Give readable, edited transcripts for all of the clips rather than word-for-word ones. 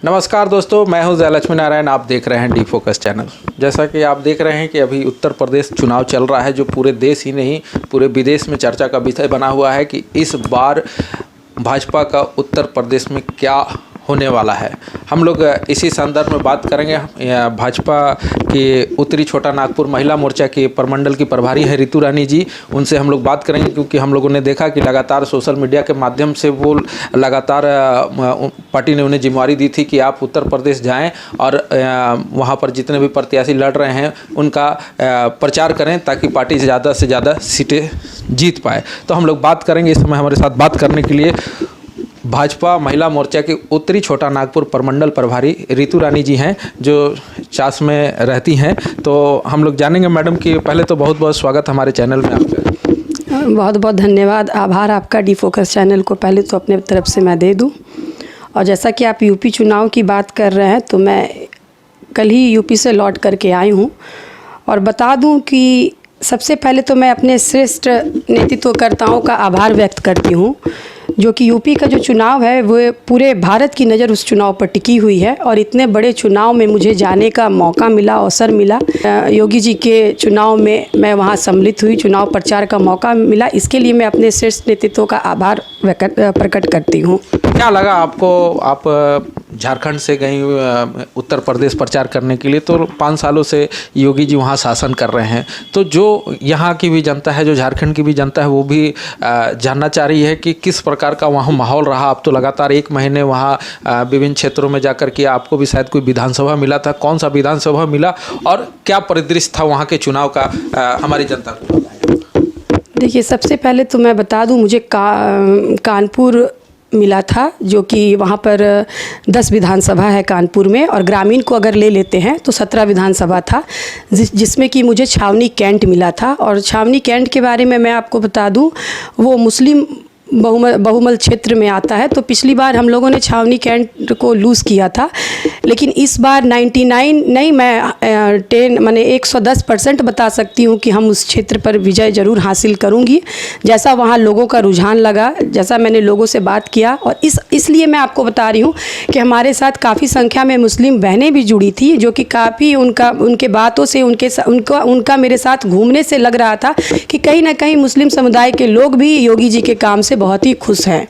नमस्कार दोस्तों, मैं हूं जयलक्ष्मी नारायण। आप देख रहे हैं डी फोकस चैनल। जैसा कि आप देख रहे हैं कि अभी उत्तर प्रदेश चुनाव चल रहा है, जो पूरे देश ही नहीं पूरे विदेश में चर्चा का विषय बना हुआ है कि इस बार भाजपा का उत्तर प्रदेश में क्या होने वाला है। हम लोग इसी संदर्भ में बात करेंगे। भाजपा के उत्तरी छोटा नागपुर महिला मोर्चा के प्रमंडल की प्रभारी है रितु रानी जी, उनसे हम लोग बात करेंगे, क्योंकि हम लोगों ने देखा कि लगातार सोशल मीडिया के माध्यम से वो लगातार पार्टी ने उन्हें जिम्मेवारी दी थी कि आप उत्तर प्रदेश जाएं और वहां पर जितने भी प्रत्याशी लड़ रहे हैं उनका प्रचार करें, ताकि पार्टी से ज़्यादा सीटें जीत पाए। तो हम लोग बात करेंगे। इस समय हमारे साथ बात करने के लिए भाजपा महिला मोर्चा के उत्तरी छोटा नागपुर प्रमंडल प्रभारी रितु रानी जी हैं, जो चास में रहती हैं। तो हम लोग जानेंगे मैडम कि पहले तो बहुत बहुत स्वागत हमारे चैनल में आपका। बहुत बहुत धन्यवाद, आभार आपका डी फोकस चैनल को पहले तो अपने तरफ से मैं दे दूं। और जैसा कि आप यूपी चुनाव की बात कर रहे हैं, तो मैं कल ही यूपी से लौट करके आई हूं और बता दूं कि सबसे पहले तो मैं अपने श्रेष्ठ नेतृत्वकर्ताओं का आभार व्यक्त करती हूं, जो कि यूपी का जो चुनाव है वो पूरे भारत की नज़र उस चुनाव पर टिकी हुई है। और इतने बड़े चुनाव में मुझे जाने का मौका मिला, अवसर मिला। योगी जी के चुनाव में मैं वहाँ सम्मिलित हुई, चुनाव प्रचार का मौका मिला। इसके लिए मैं अपने श्रेष्ठ नेतृत्व का आभार प्रकट करती हूँ। क्या लगा आपको? आप झारखंड से गई उत्तर प्रदेश प्रचार करने के लिए, तो 5 सालों से योगी जी वहाँ शासन कर रहे हैं। तो जो यहाँ की भी जनता है, जो झारखंड की भी जनता है, वो भी जानना चाह रही है कि किस प्रकार का वहाँ माहौल रहा। आप तो लगातार 1 महीने वहाँ विभिन्न क्षेत्रों में जाकर के, आपको भी शायद कोई विधानसभा मिला था, कौन सा विधानसभा मिला और क्या परिदृश्य था वहाँ के चुनाव का, हमारी जनता को बताएं। देखिए, सबसे पहले तो मैं बता दूँ, मुझे कानपुर मिला था, जो कि वहाँ पर 10 विधानसभा है कानपुर में, और ग्रामीण को अगर ले लेते हैं तो 17 विधानसभा था, जिसमें कि मुझे छावनी कैंट मिला था। और छावनी कैंट के बारे में मैं आपको बता दूँ, वो मुस्लिम बहुमल क्षेत्र में आता है। तो पिछली बार हम लोगों ने छावनी कैंट को लूज़ किया था, लेकिन इस बार 99 नहीं, मैं 110% बता सकती हूँ कि हम उस क्षेत्र पर विजय ज़रूर हासिल करूँगी, जैसा वहाँ लोगों का रुझान लगा, जैसा मैंने लोगों से बात किया। और इसलिए मैं आपको बता रही हूँ कि हमारे साथ काफ़ी संख्या में मुस्लिम बहनें भी जुड़ी थी, जो कि काफ़ी उनके बातों से उनका मेरे साथ घूमने से लग रहा था कि कहीं ना कहीं मुस्लिम समुदाय के लोग भी योगी जी के काम से बहुत ही खुश हैं।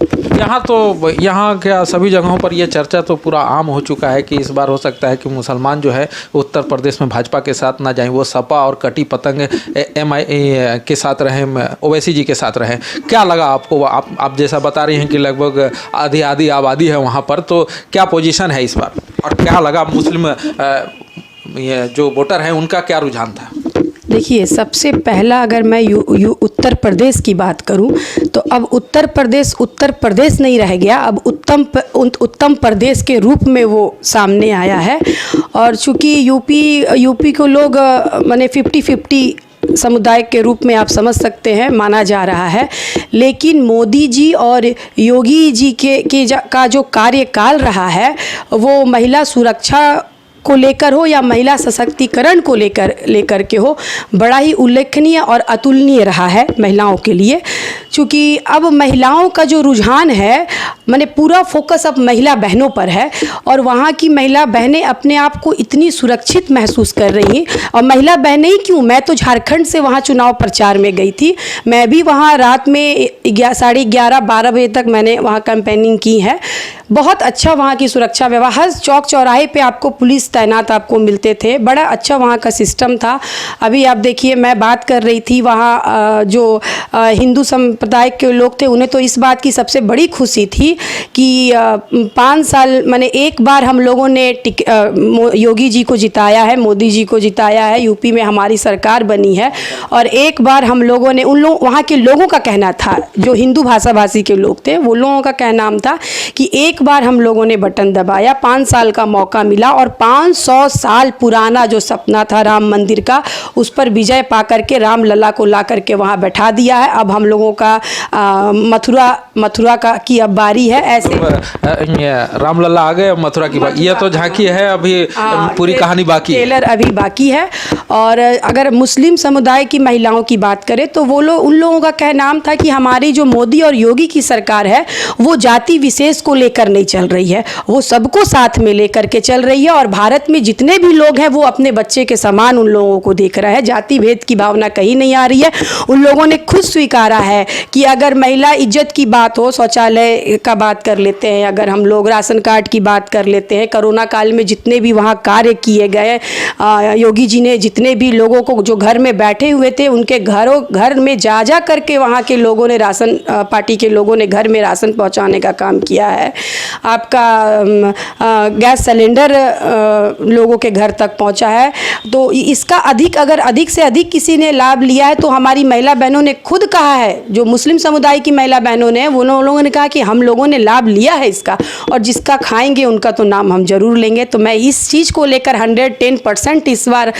यहाँ क्या सभी जगहों पर यह चर्चा तो पूरा आम हो चुका है कि इस बार हो सकता है कि मुसलमान जो है उत्तर प्रदेश में भाजपा के साथ ना जाएं, वो सपा और कटी पतंग MI के साथ रहें, ओवैसी जी के साथ रहें। क्या लगा आपको? आप जैसा बता रही हैं कि लगभग आधी आबादी है वहाँ पर, तो क्या पोजीशन है इस बार और क्या लगा मुस्लिम जो वोटर हैं उनका क्या रुझान था? देखिए, सबसे पहला अगर मैं उत्तर प्रदेश की बात करूं, तो अब उत्तर प्रदेश नहीं रह गया, अब उत्तम प्रदेश के रूप में वो सामने आया है। और चूँकि यूपी को लोग 50-50 समुदाय के रूप में आप समझ सकते हैं माना जा रहा है, लेकिन मोदी जी और योगी जी का जो कार्यकाल रहा है, वो महिला सुरक्षा को लेकर हो या महिला सशक्तिकरण को लेकर के हो, बड़ा ही उल्लेखनीय और अतुलनीय रहा है महिलाओं के लिए। चूँकि अब महिलाओं का जो रुझान है, पूरा फोकस अब महिला बहनों पर है, और वहाँ की महिला बहनें अपने आप को इतनी सुरक्षित महसूस कर रही हैं। और महिला बहनें ही क्यों, मैं तो झारखंड से वहाँ चुनाव प्रचार में गई थी, मैं भी वहाँ रात में 11:30-12 बजे तक मैंने वहाँ कैंपेनिंग की है। बहुत अच्छा वहाँ की सुरक्षा व्यवस्था, हर चौक चौराहे पे आपको पुलिस तैनात आपको मिलते थे, बड़ा अच्छा वहाँ का सिस्टम था। अभी आप देखिए, मैं बात कर रही थी वहाँ जो हिंदू संप्रदाय के लोग थे, उन्हें तो इस बात की सबसे बड़ी खुशी थी कि 5 साल एक बार हम लोगों ने योगी जी को जिताया है, मोदी जी को जिताया है, यूपी में हमारी सरकार बनी है। और एक बार हम लोगों ने वहाँ के लोगों का कहना था, जो हिंदू भाषाभाषी के लोग थे, वो लोगों का कहना था कि एक बार हम लोगों ने बटन दबाया, 5 साल का मौका मिला, और 500 साल पुराना जो सपना था राम मंदिर का, उस पर विजय पा करके राम लला को ला करके वहाँ बैठा दिया है। अब हम लोगों का मथुरा का की अब बारी है। ऐसे रामलला आ गए, मथुरा की बात, ये तो झांकी है, अभी पूरी कहानी बाकी है, ट्रेलर अभी बाकी है। और अगर मुस्लिम समुदाय की महिलाओं की बात करें तो वो लोग, उन लोगों का कहनाम था कि हमारी जो मोदी और योगी की सरकार है वो जाति विशेष को लेकर नहीं चल रही है, वो सबको साथ में लेकर के चल रही है। और भारत में जितने भी लोग हैं वो अपने बच्चे के समान उन लोगों को देख रहा है, जाति भेद की भावना कहीं नहीं आ रही है। उन लोगों ने खुद स्वीकारा है कि अगर महिला इज्जत की बात हो, शौचालय का बात कर लेते हैं, अगर हम लोग राशन कार्ड की बात कर लेते हैं, कोरोना काल में जितने भी वहाँ कार्य किए गए, योगी जी ने जितने भी लोगों को जो घर में बैठे हुए थे उनके घर में जा करके वहाँ के लोगों ने राशन, पार्टी के लोगों ने घर में राशन पहुँचाने का काम किया है। आपका गैस सिलेंडर लोगों के घर तक पहुँचा है। तो इसका अगर अधिक से अधिक किसी ने लाभ लिया है तो हमारी महिला बहनों ने खुद कहा है, जो मुस्लिम समुदाय की महिला बहनों ने, वो लोगों ने कहा कि हम लोगों ने लाभ लिया है इसका, और जिसका खाएंगे उनका तो नाम हम जरूर लेंगे। तो मैं इस चीज़ को लेकर 110% इस बार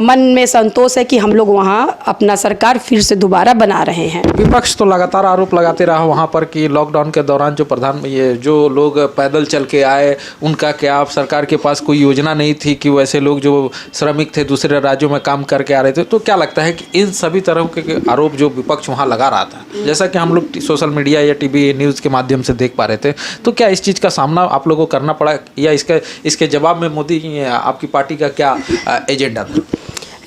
मन में संतोष है कि हम लोग वहाँ अपना सरकार फिर से दोबारा बना रहे हैं। विपक्ष तो लगातार आरोप लगाते रहा वहाँ पर कि लॉकडाउन के दौरान जो लोग पैदल चल के आए उनका क्या, सरकार के पास कोई योजना नहीं थी कि वैसे लोग जो श्रमिक थे दूसरे राज्यों में काम करके आ रहे थे। तो क्या लगता है कि इन सभी तरह के आरोप जो विपक्ष वहाँ लगा रहा था, जैसा कि हम लोग सोशल मीडिया या टीवी न्यूज़ के माध्यम से देख पा रहे थे, तो क्या इस चीज़ का सामना आप लोगों को करना पड़ा, या इसके जवाब में मोदी आपकी पार्टी का क्या एजेंडा था?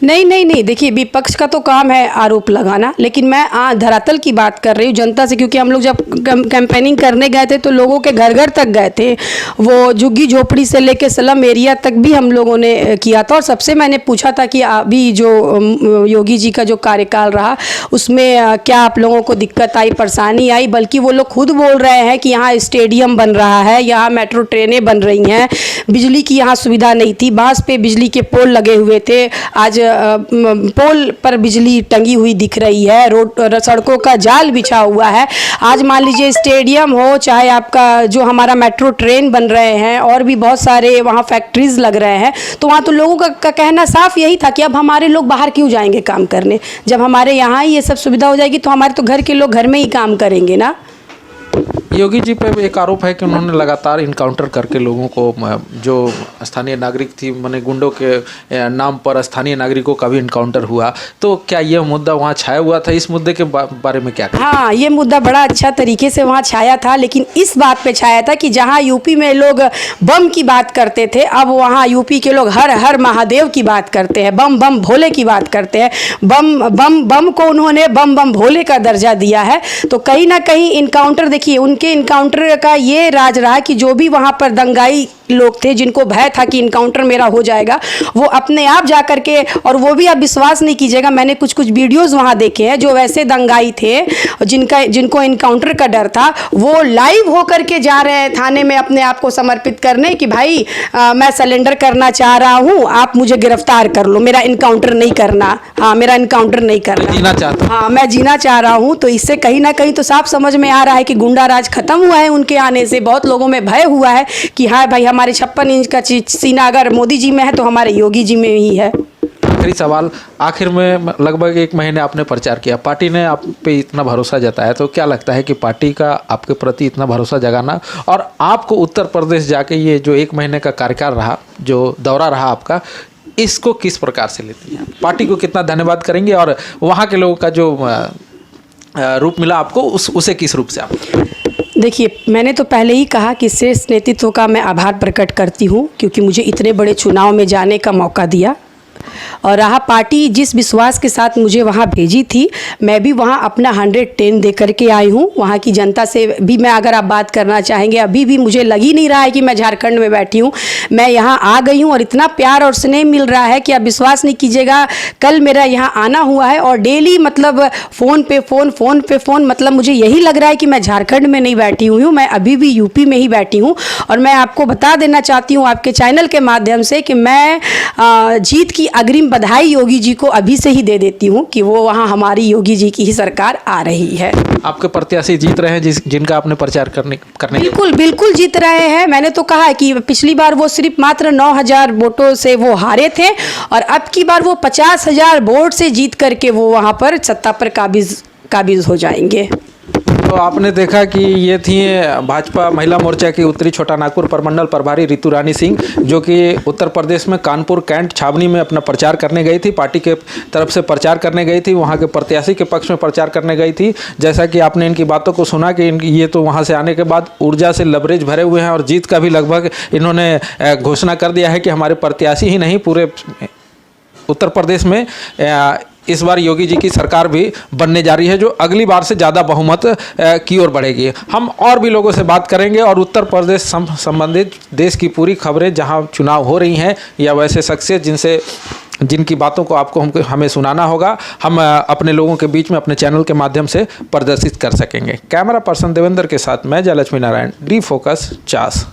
नहीं, देखिए विपक्ष का तो काम है आरोप लगाना, लेकिन मैं धरातल की बात कर रही हूँ, जनता से। क्योंकि हम लोग जब कैंपेनिंग करने गए थे तो लोगों के घर घर तक गए थे, वो झुग्गी झोपड़ी से लेके स्लम एरिया तक भी हम लोगों ने किया था। और सबसे मैंने पूछा था कि अभी जो योगी जी का जो कार्यकाल रहा उसमें क्या आप लोगों को दिक्कत आई, परेशानी आई। बल्कि वो लोग खुद बोल रहे हैं कि यहाँ स्टेडियम बन रहा है, यहाँ मेट्रो ट्रेनें बन रही हैं, बिजली की यहाँ सुविधा नहीं थी, बांस पे बिजली के पोल लगे हुए थे, आज पोल पर बिजली टंगी हुई दिख रही है, रोड सड़कों का जाल बिछा हुआ है। आज मान लीजिए स्टेडियम हो, चाहे आपका जो हमारा मेट्रो ट्रेन बन रहे हैं, और भी बहुत सारे वहाँ फैक्ट्रीज लग रहे हैं। तो वहाँ तो लोगों का कहना साफ यही था कि अब हमारे लोग बाहर क्यों जाएंगे काम करने, जब हमारे यहाँ ही ये सब सुविधा हो जाएगी तो हमारे तो घर के लोग घर में ही काम करेंगे ना। योगी जी पे एक आरोप है कि उन्होंने लगातार इनकाउंटर करके लोगों को, जो स्थानीय नागरिक थी, माने गुंडों के नाम पर स्थानीय नागरिकों का भी इनकाउंटर हुआ। तो क्या यह मुद्दा वहाँ छाया हुआ था? इस मुद्दे के बारे में क्या? हाँ, ये मुद्दा बड़ा अच्छा तरीके से वहाँ छाया था, लेकिन इस बात पे छाया था कि जहाँ यूपी में लोग बम की बात करते थे, अब वहाँ यूपी के लोग हर हर महादेव की बात करते हैं, बम बम भोले की बात करते हैं। बम को उन्होंने बम बम भोले का दर्जा दिया है। तो कहीं ना कहीं इनकाउंटर, देखिए उनके इनकाउंटर का ये राज रहा कि जो भी वहाँ पर दंगाई लोग थे जिनको भय था कि इनकाउंटर मेरा हो जाएगा, वो अपने आप जा करके, और वो भी आप विश्वास नहीं कीजिएगा, मैंने कुछ वीडियोस वहाँ देखे हैं, जो वैसे दंगाई थे जिनको इनकाउंटर का डर था, वो लाइव होकर के जा रहे हैं थाने में अपने आप को समर्पित करने कि भाई मैं सरेंडर करना चाह रहा हूँ, आप मुझे गिरफ्तार कर लो, मेरा इनकाउंटर नहीं करना। हाँ, मेरा इनकाउंटर नहीं करना, जीना चाहता हूँ। हाँ, मैं जीना चाह रहा हूँ। तो इससे कहीं ना कहीं तो साफ समझ में आ रहा है कि गुंडा राज खत्म हुआ है उनके आने से। बहुत लोगों में भय हुआ है कि हाँ भाई, हमारे 56 इंच का सीना अगर मोदी जी में है तो हमारे योगी जी में ही है। आखिरी सवाल, आखिर में लगभग 1 महीने आपने प्रचार किया, पार्टी ने आप पे इतना भरोसा जताया, तो क्या लगता है कि पार्टी का आपके प्रति इतना भरोसा जगाना और आपको उत्तर प्रदेश जाके ये जो 1 महीने का कार्यकाल रहा, जो दौरा रहा आपका, इसको किस प्रकार से लेती हैं? पार्टी को कितना धन्यवाद करेंगे और वहाँ के लोगों का जो रूप मिला आपको उसे किस रूप से आप? देखिए, मैंने तो पहले ही कहा कि श्रेष्ठ नेतृत्व का मैं आभार प्रकट करती हूँ, क्योंकि मुझे इतने बड़े चुनाव में जाने का मौका दिया। और रहा पार्टी जिस विश्वास के साथ मुझे वहाँ भेजी थी, मैं भी वहाँ अपना 110 दे करके आई हूँ। वहाँ की जनता से भी मैं, अगर आप बात करना चाहेंगे, अभी भी मुझे लग ही नहीं रहा है कि मैं झारखंड में बैठी हूँ, मैं यहाँ आ गई हूँ। और इतना प्यार और स्नेह मिल रहा है कि आप विश्वास नहीं कीजिएगा। कल मेरा यहाँ आना हुआ है और डेली मतलब फ़ोन पे फ़ोन, मतलब मुझे यही लग रहा है कि मैं झारखंड में नहीं बैठी हुई हूँ, मैं अभी भी यूपी में ही बैठी हूँ। और मैं आपको बता देना चाहती हूँ आपके चैनल के माध्यम से कि मैं जीत की अग्रिम बधाई योगी जी को अभी से ही दे देती हूँ कि वो वहाँ हमारी योगी जी की ही सरकार आ रही है। आपके प्रत्याशी जीत रहे हैं जिनका आपने प्रचार करने बिल्कुल जीत रहे हैं। मैंने तो कहा है कि पिछली बार वो सिर्फ मात्र 9,000 वोटों से वो हारे थे, और अब की बार वो 50,000 वोट से जीत करके वो वहाँ पर सत्ता पर काबिज हो जाएंगे। तो आपने देखा कि ये थी भाजपा महिला मोर्चा की उत्तरी छोटा नागपुर प्रमंडल प्रभारी रितु रानी सिंह, जो कि उत्तर प्रदेश में कानपुर कैंट छावनी में अपना प्रचार करने गई थी, पार्टी के तरफ से प्रचार करने गई थी, वहाँ के प्रत्याशी के पक्ष में प्रचार करने गई थी। जैसा कि आपने इनकी बातों को सुना कि ये तो वहाँ से आने के बाद ऊर्जा से लबरेज भरे हुए हैं और जीत का भी लगभग इन्होंने घोषणा कर दिया है कि हमारे प्रत्याशी ही नहीं पूरे उत्तर प्रदेश में इस बार योगी जी की सरकार भी बनने जा रही है, जो अगली बार से ज़्यादा बहुमत की ओर बढ़ेगी। हम और भी लोगों से बात करेंगे और उत्तर प्रदेश संबंधित देश की पूरी खबरें जहां चुनाव हो रही हैं या वैसे शख्सियत जिनकी बातों को आपको हमें सुनाना होगा, हम अपने लोगों के बीच में अपने चैनल के माध्यम से प्रदर्शित कर सकेंगे। कैमरा पर्सन देवेंद्र के साथ मैं जयलक्ष्मी नारायण, डी फोकस चास।